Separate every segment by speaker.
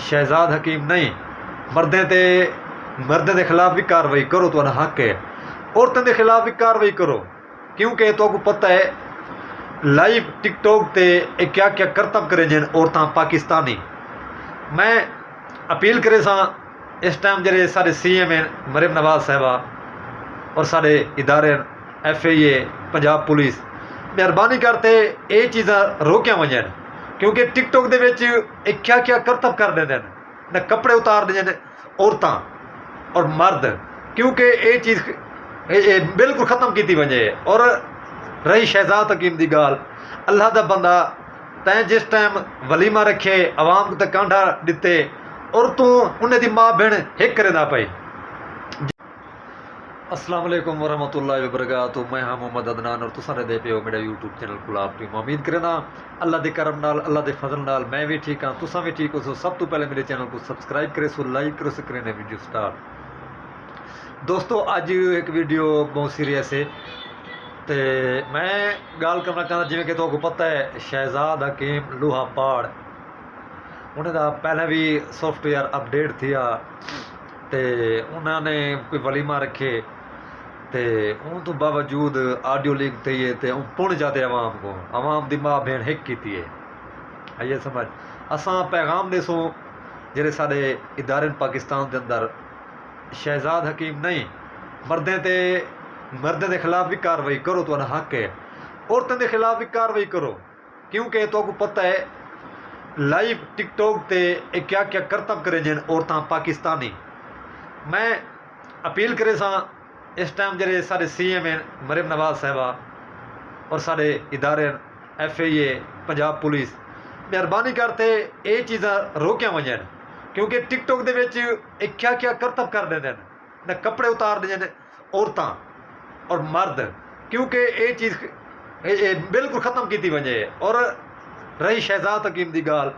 Speaker 1: शहजाद हकीम नहीं, मर्दें के खिलाफ भी कार्रवाई करो, तो हक है। औरतों के खिलाफ भी कार्रवाई करो, क्योंकि तो पता है लाइव टिकटॉक ते क्या क्या करतब करे जिन औरतां पाकिस्तानी। मैं अपील करे सा इस टाइम जरे सारे CM मरीम नवाज साहबा और सारे इदारे FIA पंजाब पुलिस मेहरबानी करते ये चीज़ा रोकिया वजन, क्योंकि टिकटॉक दे विच क्या क्या करतब कर देंगे न, कपड़े उतार देंगे औरतां और मर्द, क्योंकि ये चीज़ बिल्कुल ख़त्म की वजे। और रही शहजाद हकीम की गाल, अल्लाह का बंदा तैं जिस टाइम वलीमा रखे आवाम को कांडा दिते और तू उन्हें दी माँ बहन हिक करे ना पाई। अस्सलाम वालेकुम वरहमतुल्लाहि वबरकातुहू। मैं हाँ मोहम्मद अदनान और तुसा दे पे हो मेरा यूट्यूब चैनल को आप टीम। उम्मीद करे ना अल्लाह के करम नाल, अल्लाह के फजल नाल मैं भी ठीक हाँ, तुसा भी ठीक हो। सो सब तो पहले मेरे चैनल को सब्सक्राइब करे, सो लाइक करो, सो करें वीडियो स्टार्ट। दोस्तों अज एक वीडियो बहुत सीरियस है, तो मैं गल करना चाहता जिमें कि तुमको पता है शहजाद हकीम लोहा पहाड़ उन्हें पहले भी सॉफ्टवेयर अपडेट थिया, तो उन्होंने कोई वलीमा रखे, तो उन तो बावजूद ऑडियो लीक थी है, तो पुण जाते आवाम की माँ बहन हिक की है। आइए समझ असा पैगाम देसो जेरे सारे इदारे पाकिस्तान के अंदर शहजाद हकीम नहीं, मर्दें के खिलाफ भी कार्रवाई करो, तो हक है। औरतों के खिलाफ भी कार्रवाई करो, क्योंकि तो पता है लाइव टिकटॉक ते क्या क्या करतब करे जिन औरतां पाकिस्तानी। मैं अपील करे सा इस टाइम जरे सारे CM मरीम नवाज साहबा और सारे इदारे FIA पंजाब पुलिस मेहरबानी करते ये चीज़ा रोकिया वजन, क्योंकि टिकटॉक दे विच क्या क्या करतब कर देंगे न, कपड़े उतार देंगे औरतां और मर्द, क्योंकि ये चीज़ बिल्कुल ख़त्म की वजे। और रही शहजाद हकीम की गाल,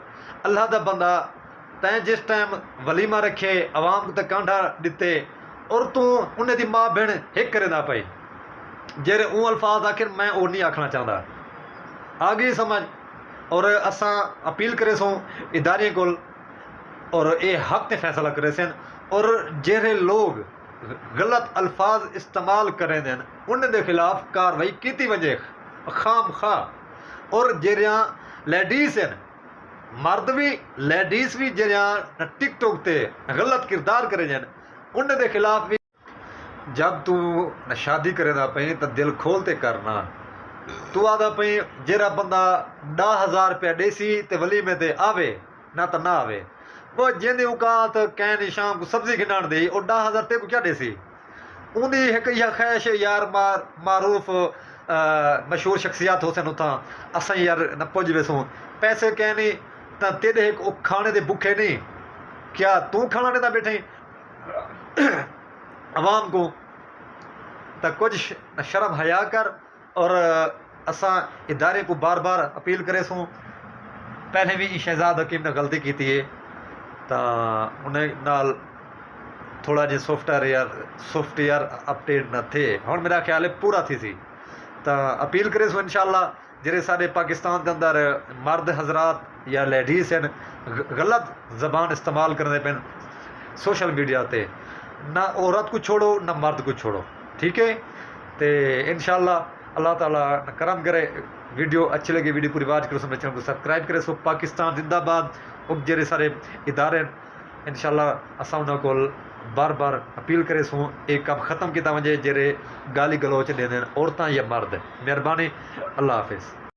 Speaker 1: अल्लाह का बंदा तैं जिस टाइम वलीमा रखे आवाम को कांडा दिते और तू उन्हें दी माँ बहन हिक करे ना पाई। जेरे ऊ अल्फाज आखिर मैं वो नहीं आखना चाहता, आ गई समझ। और असा अपील करे सो इदारे को, और ये हक ते फैसला करे सन, और जेरे लोग गलत अल्फाज इस्तेमाल करें देन उन्हें दे खिलाफ कार्रवाई की वजे खाम खा। और जेरिया लेडीज हैं, मर्द भी लेडीज भी जेरिया टिकटॉक ते गलत किरदार करे जन उन्हें दे खिलाफ भी। जब तू शादी करे ना पई तो दिल खोलते करना, तू आदा पई जेरा बंदा 10,000 रुपया देसी ते वलीमे ते आवे ना तो ना आवे, वो जिंदी औकात कैन शाम को सब्जी खिलाण दे और 10,000 ते को क्या देसी उन्दी एक या खैश यार मारूफ मशहूर शख्सियात हो सन उथा असा यार न पुज वेसो पैसे कै नहीं तो तेरे एक खाने दे भुखे नहीं, क्या तू खाना देता बैठे आवाम को, तो कुछ शर्म हया कर। और असा इदारे को बार बार अपील करे सो, पहले भी शहजाद हकीम ने गलती की है, तो उन्हें नाल थोड़ा जो सॉफ्टवेयर अपडेट न थे, हम मेरा ख्याल है पूरा थी सी। तो अपील करे सो इंशाल्लाह जेरे सारे पाकिस्तान के अंदर मर्द हजरात या लेडीज हैं गलत जबान इस्तेमाल करने पे सोशल मीडिया ते, ना औरत को छोड़ो ना मर्द को छोड़ो, ठीक है। तो इंशाल्लाह अल्लाह ताला करम करे। वीडियो अच्छी लगी वीडियो पूरी वाच करो, मेरे चैनल को सब्सक्राइब करे। सो पाकिस्तान जिंदाबाद। और जेरे सारे इदारे इंशाल्लाह असा उन्होंने को बार बार अपील करे सो एक कम ख़त्म किया वजे जेरे गाली गलोच देने औरतां या मर्द। मेहरबानी, अल्लाह हाफिज़।